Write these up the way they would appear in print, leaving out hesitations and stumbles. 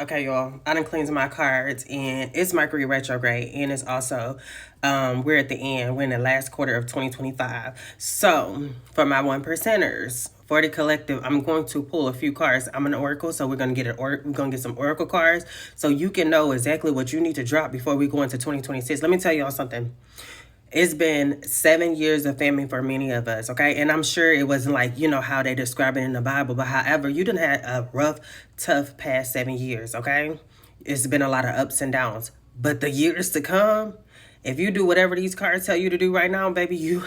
Okay, y'all, I done cleaned my cards, and it's Mercury retrograde, and it's also, we're at the end. We're in the last quarter of 2025. So, for my one percenters, for the collective, I'm going to pull a few cards. I'm an oracle, so we're gonna get we're gonna get some oracle cards, so you can know exactly what you need to drop before we go into 2026. Let me tell y'all something. It's been 7 years of famine for many of us, okay? And I'm sure it wasn't like, how they describe it in the Bible, but however, you done had a rough, tough past 7 years, okay? It's been a lot of ups and downs. But the years to come, if you do whatever these cards tell you to do right now, baby, you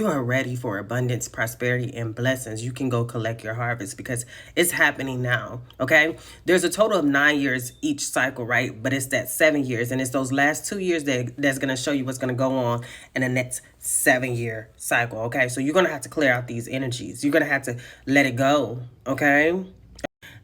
are ready for abundance, prosperity, and blessings. You can go collect your harvest because it's happening now. Okay. There's a total of 9 years each cycle, right? But it's that 7 years. And it's those last 2 years that's going to show you what's going to go on in the next 7 year cycle. Okay. So you're going to have to clear out these energies. You're going to have to let it go. Okay.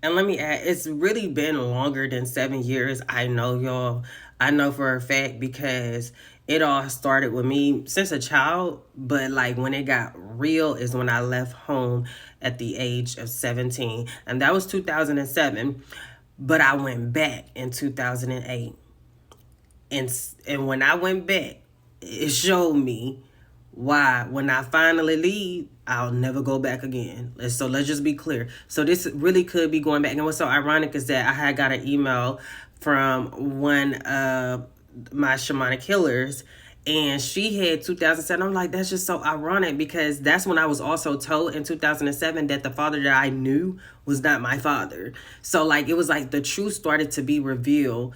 And let me add, it's really been longer than 7 years. I know, y'all. I know for a fact because it all started with me since a child. But like when it got real is when I left home at the age of 17. And that was 2007. But I went back in 2008. And when I went back, it showed me why when I finally leave, I'll never go back again. So let's just be clear. So this really could be going back. And what's so ironic is that I had got an email from one of my shamanic healers, and she had 2007. I'm like, that's just so ironic because that's when I was also told in 2007 that the father that I knew was not my father. So like it was like the truth started to be revealed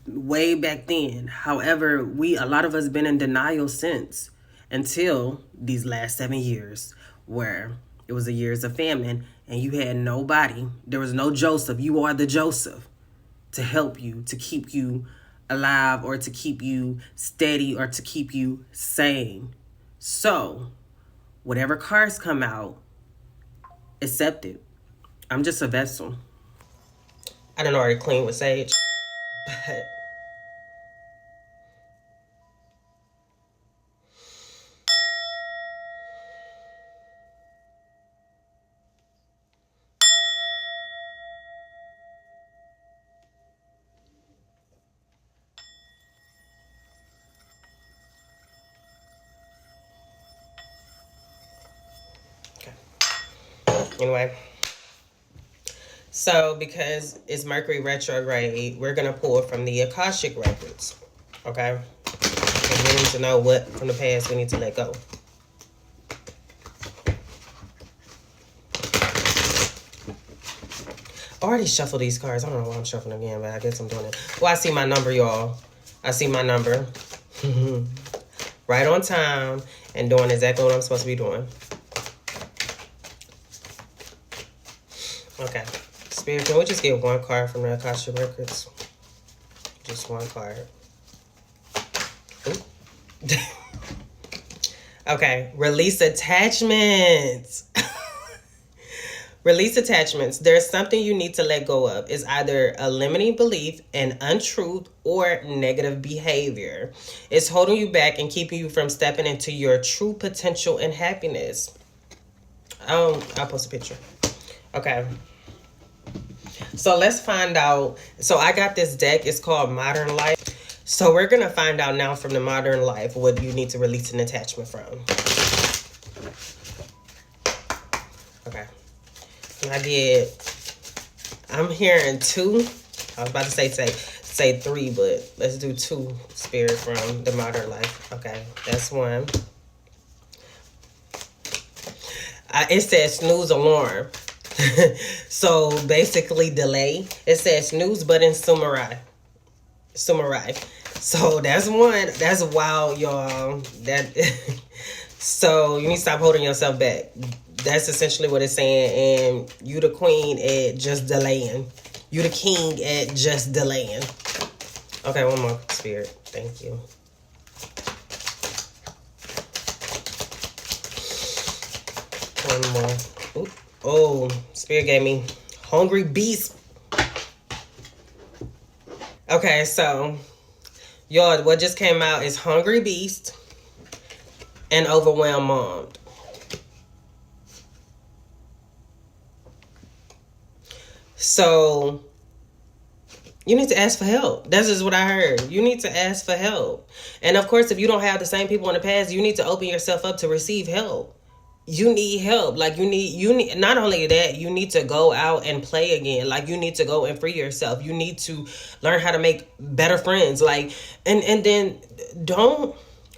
way back then. However, a lot of us been in denial since until these last 7 years where it was the years of famine and you had nobody. There was no Joseph. You are the Joseph to help you, to keep you alive or to keep you steady or to keep you sane. So whatever cards come out, accept it. I'm just a vessel. I done already clean with sage, but okay. Anyway, so because it's Mercury retrograde, we're gonna pull from the Akashic records. Okay? And we need to know what from the past we need to let go. I already shuffled these cards. I don't know why I'm shuffling again, but I guess I'm doing it. Well, I see my number, y'all. I see my number. Right on time and doing exactly what I'm supposed to be doing. Okay. Spirit, can we just get one card from the Akasha Records? Just one card. Okay. Release attachments. Release attachments. There's something you need to let go of. It's either a limiting belief, an untruth, or negative behavior. It's holding you back and keeping you from stepping into your true potential and happiness. I'll post a picture. Okay. So let's find out. So I got this deck. It's called Modern Life. So we're going to find out now from the Modern Life what you need to release an attachment from. Okay. I'm hearing two. I was about to say three, but let's do two, Spirit, from the Modern Life. Okay, that's one. It says snooze alarm. So basically delay. It says snooze button summarize. So that's one. That's wild, y'all. So you need to stop holding yourself back. That's essentially what it's saying. And you the queen at just delaying. You the king at just delaying. Okay, one more, Spirit. Thank you. One more. Ooh. Oh, Spirit gave me Hungry Beast. Okay, so y'all, what just came out is Hungry Beast and Overwhelmed Mom. So you need to ask for help. That's just what I heard. You need to ask for help. And of course, if you don't have the same people in the past, you need to open yourself up to receive help. You need help. Like you need not only that, you need to go out and play again. Like you need to go and free yourself. You need to learn how to make better friends. Like and then don't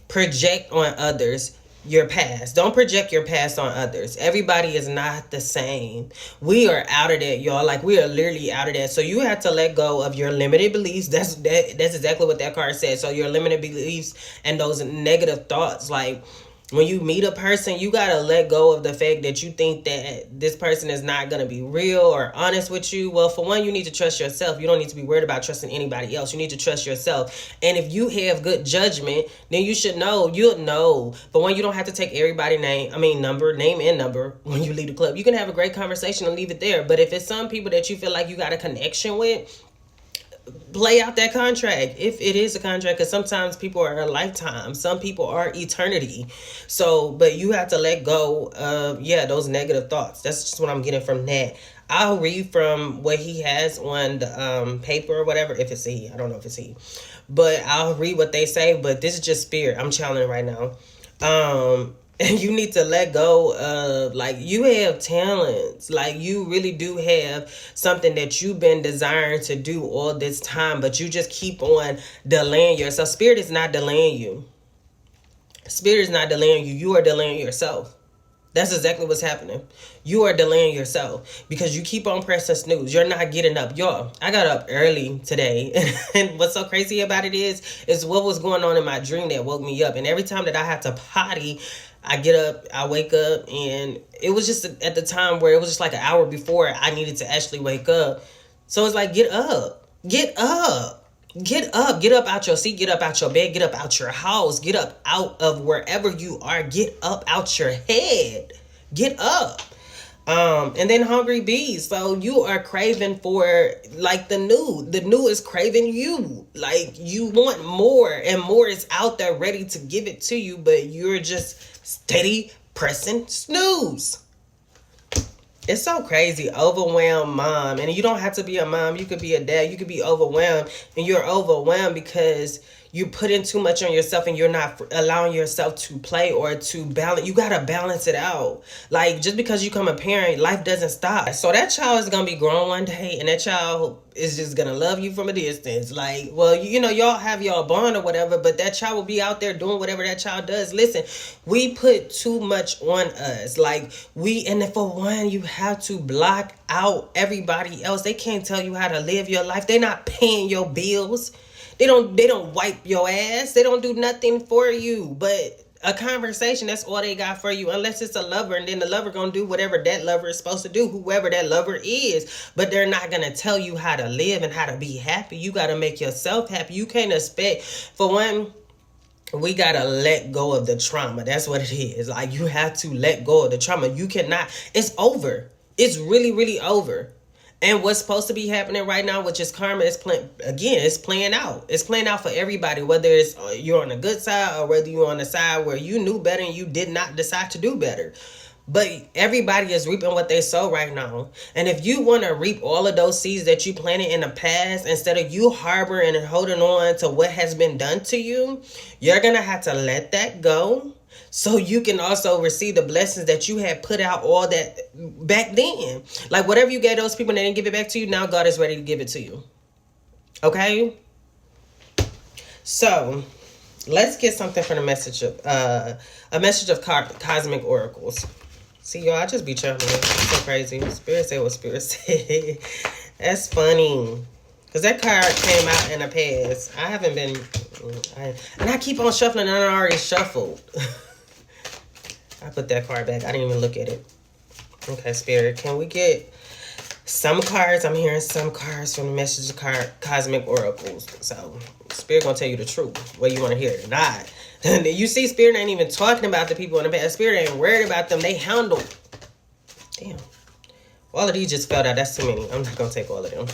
project on others your past. Don't project your past on others. Everybody is not the same. We are out of that, y'all. Like we are literally out of that. So you have to let go of your limited beliefs. That's exactly what that card said. So your limited beliefs and those negative thoughts. Like when you meet a person, you gotta let go of the fact that you think that this person is not gonna be real or honest with you. Well, for one, you need to trust yourself. You don't need to be worried about trusting anybody else. You need to trust yourself. And if you have good judgment, then you should know. You'll know. But when you don't have to take everybody's name and number when you leave the club. You can have a great conversation and leave it there. But if it's some people that you feel like you got a connection with, play out that contract if it is a contract, because sometimes people are a lifetime, some people are eternity. So but you have to let go of those negative thoughts. That's just what I'm getting from that. I'll read from what he has on the paper or whatever, if it's he. I don't know if it's he, but I'll read what they say. But this is just spirit I'm channeling right now. And you need to let go of, like, you have talents. Like, you really do have something that you've been desiring to do all this time, but you just keep on delaying yourself. Spirit is not delaying you. Spirit is not delaying you. You are delaying yourself. That's exactly what's happening. You are delaying yourself because you keep on pressing snooze. You're not getting up. Y'all, I got up early today. And what's so crazy about it is what was going on in my dream that woke me up. And every time that I had to potty, I get up, I wake up, and it was just at the time where it was just like an hour before I needed to actually wake up. So it's like, get up, get up, get up, get up out your seat, get up out your bed, get up out your house, get up out of wherever you are, get up out your head, get up. And then hungry bees. So you are craving for, like, the new is craving you. Like, you want more, and more is out there ready to give it to you, but you're just steady pressing snooze. It's so crazy. Overwhelmed mom. And you don't have to be a mom. You could be a dad. You could be overwhelmed. And you're overwhelmed because you put in too much on yourself and you're not allowing yourself to play or to balance. You got to balance it out. Like, just because you become a parent, life doesn't stop. So that child is going to be grown one day, and that child is just going to love you from a distance. Like, well, you know, y'all have y'all bond or whatever, but that child will be out there doing whatever that child does. Listen, we put too much on us. Like, and for one, you have to block out everybody else. They can't tell you how to live your life. They're not paying your bills. They don't wipe your ass. They don't do nothing for you. But a conversation, that's all they got for you. Unless it's a lover, and then the lover gonna do whatever that lover is supposed to do, whoever that lover is. But they're not gonna tell you how to live and how to be happy. You gotta make yourself happy. You can't expect, for one, we gotta let go of the trauma. That's what it is. Like, you have to let go of the trauma. You cannot, it's over. It's really, really over. And what's supposed to be happening right now, which is karma, is it's playing out. It's playing out for everybody, whether it's you're on the good side or whether you're on the side where you knew better and you did not decide to do better. But everybody is reaping what they sow right now. And if you want to reap all of those seeds that you planted in the past, instead of you harboring and holding on to what has been done to you, you're going to have to let that go, so you can also receive the blessings that you had put out all that back then. Like, whatever you gave those people and they didn't give it back to you, now God is ready to give it to you. Okay? So, let's get something from the message of, a message of cosmic oracles. See, y'all, I just be channeling. It's so crazy. Spirit said what Spirit said. That's funny. Because that card came out in the past. I haven't been... and I keep on shuffling, and I already shuffled. I put that card back. I didn't even look at it. Okay, Spirit, can we get some cards? I'm hearing some cards from the message of cosmic oracles. So, Spirit gonna tell you the truth, whether you want to hear it or not. You see, Spirit ain't even talking about the people in the past. Spirit ain't worried about them. They handle. Damn. All of these just fell out. That's too many. I'm not gonna take all of them.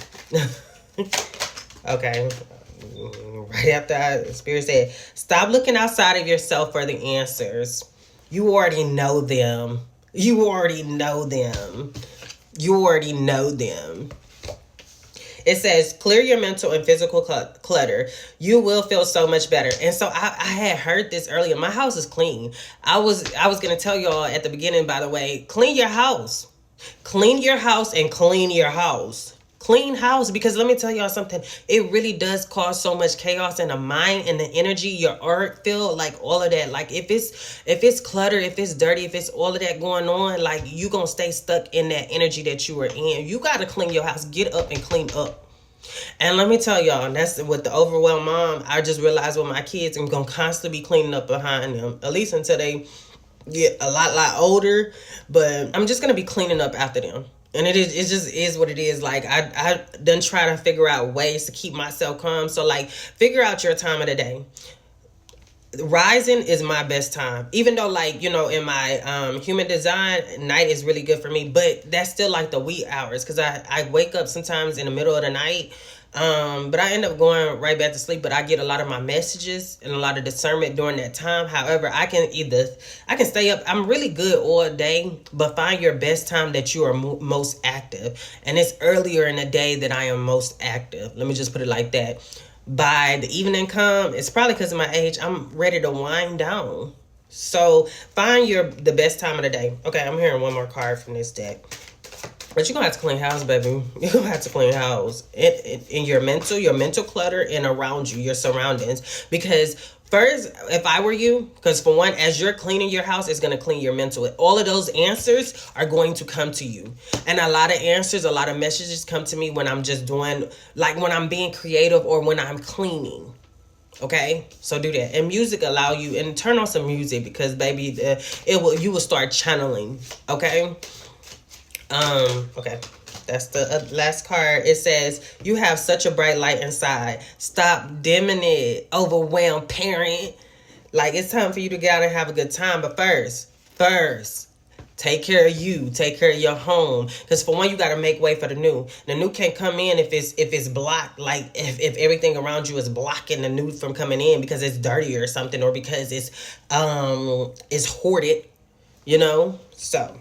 Okay. Right after Spirit said, stop looking outside of yourself for the answers. You already know them. You already know them. You already know them. It says clear your mental and physical clutter. You will feel so much better. And so I had heard this earlier. My house is clean. I was gonna tell y'all at the beginning, by the way, clean your house. Clean your house and clean your house. Clean house, because let me tell y'all something. It really does cause so much chaos in the mind and the energy, your art feel, like all of that. Like if it's cluttered, if it's dirty, if it's all of that going on, like you gonna stay stuck in that energy that you are in. You gotta clean your house. Get up and clean up. And let me tell y'all, that's with the overwhelmed mom. I just realized with my kids, I'm gonna constantly be cleaning up behind them, at least until they get a lot older. But I'm just gonna be cleaning up after them. And it just is what it is. Like I done try to figure out ways to keep myself calm. So like figure out your time of the day. Rising is my best time, even though, like, you know, in my human design, night is really good for me, but that's still like the wee hours, because I wake up sometimes in the middle of the night, but I end up going right back to sleep. But I get a lot of my messages and a lot of discernment during that time. However, I can stay up. I'm really good all day, but find your best time that you are most active, and it's earlier in the day that I am most active. Let me just put it like that. By the evening come, it's probably because of my age, I'm ready to wind down. So find the best time of the day. Okay, I'm hearing one more card from this deck. But you're going to have to clean house, baby. You're going to have to clean house. In your mental clutter, and around you, your surroundings. Because first, if I were you, because for one, as you're cleaning your house, it's going to clean your mental. All of those answers are going to come to you. And a lot of answers, a lot of messages come to me when I'm just doing, like when I'm being creative or when I'm cleaning. Okay, so do that. And music allow you, and turn on some music, because baby, you will start channeling. Okay. Okay. That's the last card. It says, you have such a bright light inside. Stop dimming it, overwhelmed parent. Like, it's time for you to get out and have a good time. But first, take care of you. Take care of your home. Because for one, you got to make way for the new. The new can't come in if it's blocked. Like, if everything around you is blocking the new from coming in because it's dirty or something, or because it's hoarded, you know? So,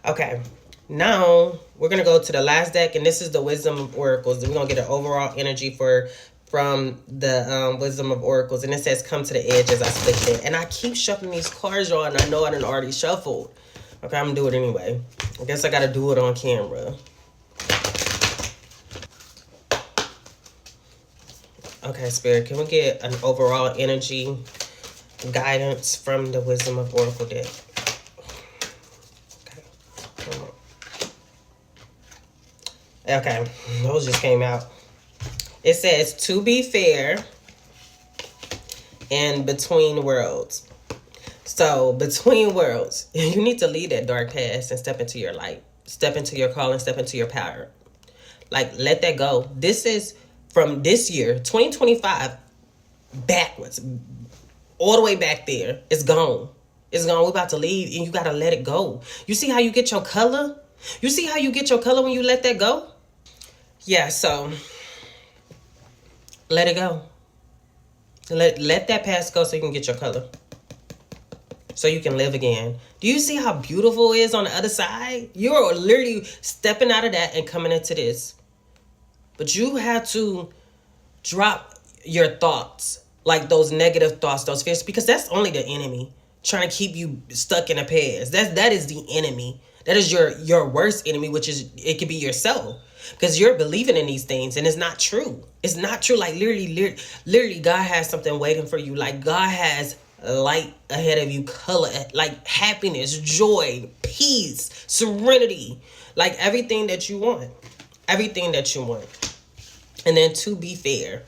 okay. Now, we're going to go to the last deck, and this is the Wisdom of Oracles. We're going to get an overall energy from the Wisdom of Oracles. And it says, come to the edge as I split it. And I keep shuffling these cards, y'all, and I know I done already shuffled. Okay, I'm going to do it anyway. I guess I got to do it on camera. Okay, Spirit, can we get an overall energy guidance from the Wisdom of Oracle deck? Okay, those just came out. It says, to be fair, and between worlds. So, between worlds, you need to leave that dark past and step into your light. Step into your calling, step into your power. Like, let that go. This is from this year, 2025, backwards. All the way back there. It's gone. It's gone. We're about to leave, and you got to let it go. You see how you get your color? You see how you get your color when you let that go? Yeah, so let it go. Let that past go so you can get your color. So you can live again. Do you see how beautiful it is on the other side? You're literally stepping out of that and coming into this. But you have to drop your thoughts, like those negative thoughts, those fears, because that's only the enemy trying to keep you stuck in the past. That is the enemy. That is your worst enemy, which is, it could be yourself. Because you're believing in these things, and it's not true. It's not true. Like, literally, God has something waiting for you. Like, God has light ahead of you, color, like happiness, joy, peace, serenity. Like, everything that you want. Everything that you want. And then to be fair,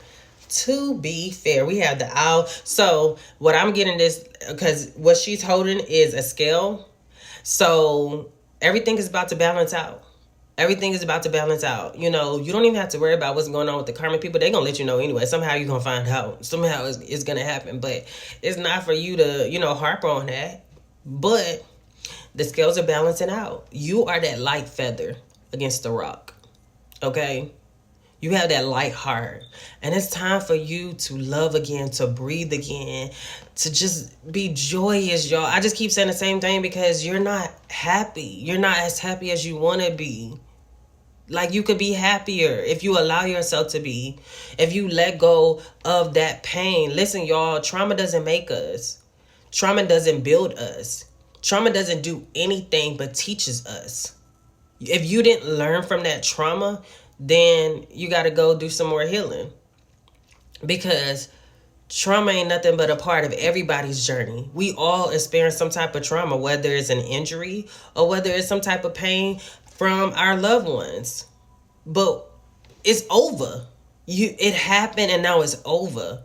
we have the owl. So, what I'm getting this, because what she's holding is a scale. So, everything is about to balance out. Everything is about to balance out. You know, you don't even have to worry about what's going on with the karmic people. They're going to let you know anyway. Somehow you're going to find out. Somehow it's going to happen. But it's not for you to, harp on that. But the scales are balancing out. You are that light feather against the rock. Okay? You have that light heart. And it's time for you to love again, to breathe again, to just be joyous, y'all. I just keep saying the same thing because you're not happy. You're not as happy as you want to be. Like, you could be happier if you allow yourself to be. If you let go of that pain. Listen, y'all, trauma doesn't make us. Trauma doesn't build us. Trauma doesn't do anything but teaches us. If you didn't learn from that trauma, then you got to go do some more healing. Because trauma ain't nothing but a part of everybody's journey. We all experience some type of trauma, whether it's an injury or whether it's some type of pain from our loved ones. But it's over. It happened and now it's over.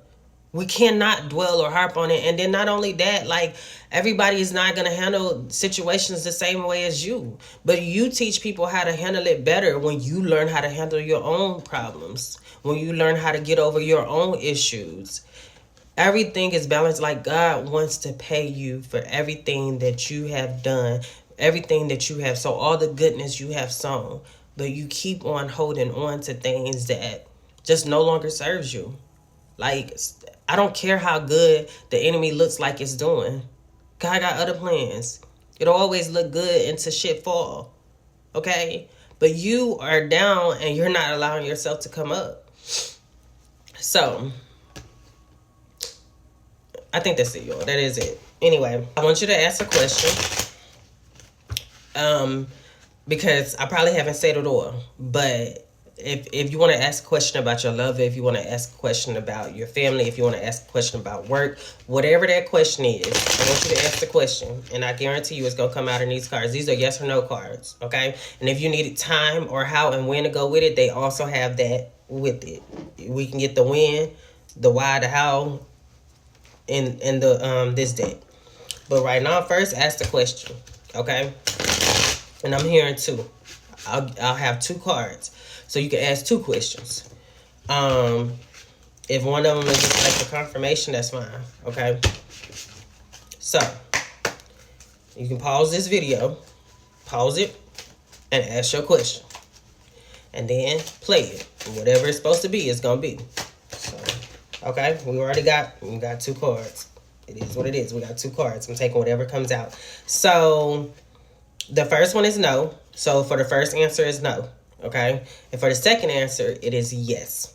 We cannot dwell or harp on it. And then not only that, like, everybody is not going to handle situations the same way as you. But you teach people how to handle it better when you learn how to handle your own problems. When you learn how to get over your own issues. Everything is balanced. Like, God wants to pay you for everything that you have done. Everything that you have. So all the goodness you have sown. But you keep on holding on to things that just no longer serves you. Like, I don't care how good the enemy looks like it's doing. God got other plans. It'll always look good until shit fall. Okay? But you are down and you're not allowing yourself to come up. So, I think that's it, y'all. That is it. Anyway, I want you to ask a question. Because I probably haven't said it all. But if you want to ask a question about your love, if you want to ask a question about your family, if you want to ask a question about work, whatever that question is, I want you to ask the question. And I guarantee you it's going to come out in these cards. These are yes or no cards, okay? And if you needed time or how and when to go with it, they also have that with it. We can get the when, the why, the how, in the this deck. But right now, first ask the question, okay? And I'm hearing two. I'll have two cards. So you can ask two questions. If one of them is just like the confirmation, that's fine. Okay. So you can pause this video, pause it, and ask your question. And then play it. Whatever it's supposed to be, it's gonna be. So, okay, we got two cards. It is what it is. We got two cards. I'm taking whatever comes out. So the first one is no. So for the first answer is no. Okay. And for the second answer, it is yes.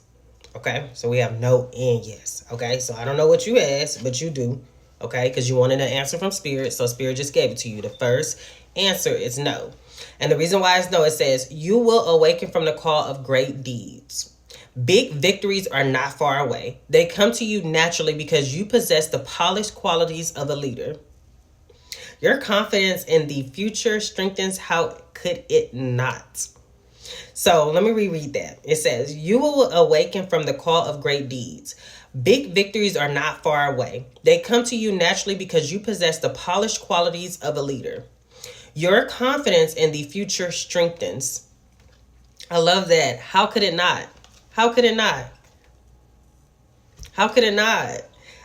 Okay. So we have no and yes. Okay. So I don't know what you asked, but you do. Okay. Because you wanted an answer from Spirit. So Spirit just gave it to you. The first answer is no. And the reason why it's no, it says, you will awaken from the call of great deeds. Big victories are not far away. They come to you naturally because you possess the polished qualities of a leader. Your confidence in the future strengthens. How could it not? So let me reread that. It says, you will awaken from the call of great deeds. Big victories are not far away. They come to you naturally because you possess the polished qualities of a leader. Your confidence in the future strengthens. I love that. How could it not? How could it not? How could it not?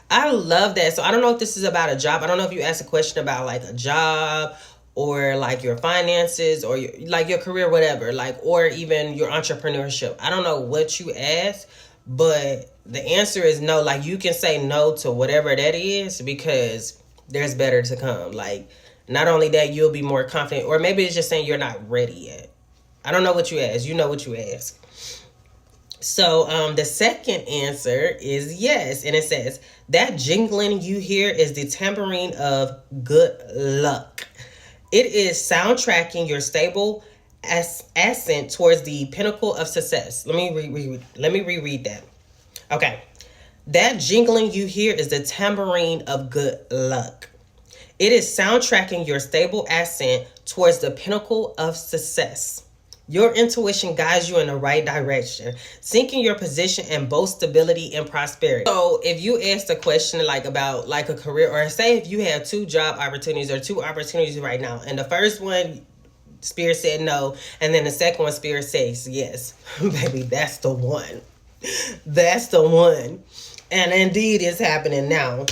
I love that. So I don't know if this is about a job. I don't know if you asked a question about like a job or like your finances or your career, whatever, like, or even your entrepreneurship. I don't know what you asked, but the answer is no. Like, you can say no to whatever that is because there's better to come. Like, not only that, you'll be more confident, or maybe it's just saying you're not ready yet. I don't know what you asked. You know what you asked. So the second answer is yes. And it says, that jingling you hear is the tambourine of good luck. It is soundtracking your stable ascent towards the pinnacle of success. Let me reread that. Okay. That jingling you hear is the tambourine of good luck. It is soundtracking your stable ascent towards the pinnacle of success. Your intuition guides you in the right direction, sinking your position and both stability and prosperity. So if you asked a question like about like a career, or say if you have two job opportunities or two opportunities right now, and the first one, Spirit said no, and then the second one, Spirit says yes, baby, that's the one. That's the one. And indeed, it's happening now.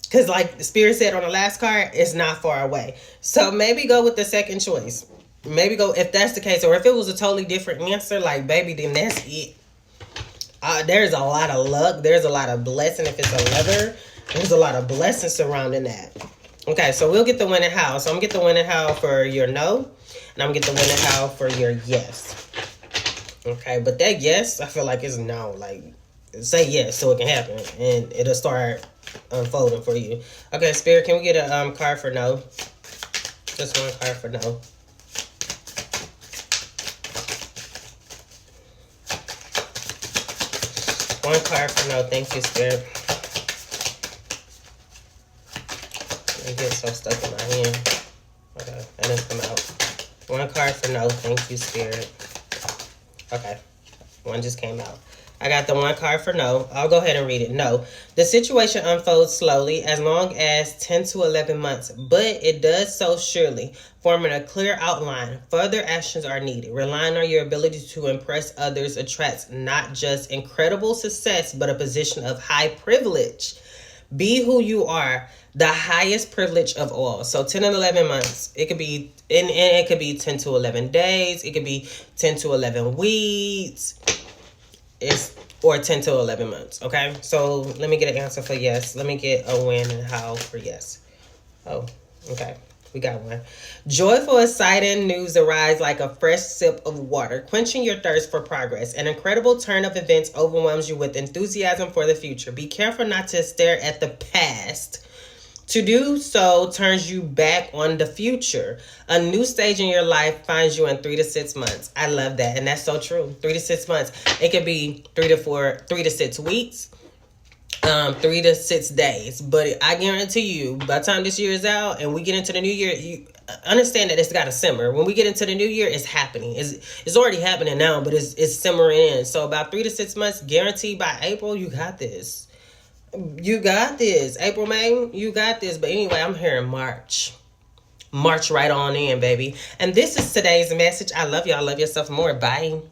Because like the Spirit said on the last card, it's not far away. So maybe go with the second choice. Maybe go, if that's the case, or if it was a totally different answer, like, baby, then that's it. There's a lot of luck. There's a lot of blessing. If it's a leather, there's a lot of blessing surrounding that. Okay, so we'll get the when and how. So I'm going to get the when and how for your no, and I'm going to get the when and how for your yes. Okay, but that yes, I feel like it's no. Like, say yes so it can happen, and it'll start unfolding for you. Okay, Spirit, can we get a card for no? Just one card for no. One card for no. Thank you, Spirit. I get so stuck in my hand. Okay, that didn't come out. One card for no. Thank you, Spirit. Okay, one just came out. I got the one card for no. I'll go ahead and read it. No. The situation unfolds slowly as long as 10 to 11 months, but it does so surely, forming a clear outline. Further actions are needed. Relying on your ability to impress others attracts not just incredible success, but a position of high privilege. Be who you are, the highest privilege of all. So 10 and 11 months. It could be, and it could be 10 to 11 days. It could be 10 to 11 weeks. Or 10 to 11 months. Okay. So let me get an answer for yes. Let me get a when and how for yes. Oh, okay. We got one. Joyful, exciting news arrives like a fresh sip of water, quenching your thirst for progress. An incredible turn of events overwhelms you with enthusiasm for the future. Be careful not to stare at the past. To do so turns you back on the future. A new stage in your life finds you in 3 to 6 months. I love that. And that's so true. 3 to 6 months. It could be 3 to 6 weeks. 3 to 6 days, but I guarantee you, by the time this year is out and we get into the new year, you understand that it's got to simmer. When we get into the new year, it's happening. It's already happening now, but it's simmering in. So about 3 to 6 months, guaranteed by April, you got this. You got this. April, May, you got this. But anyway, I'm here in March. March right on in, baby. And this is today's message. I love y'all. Love yourself more. Bye.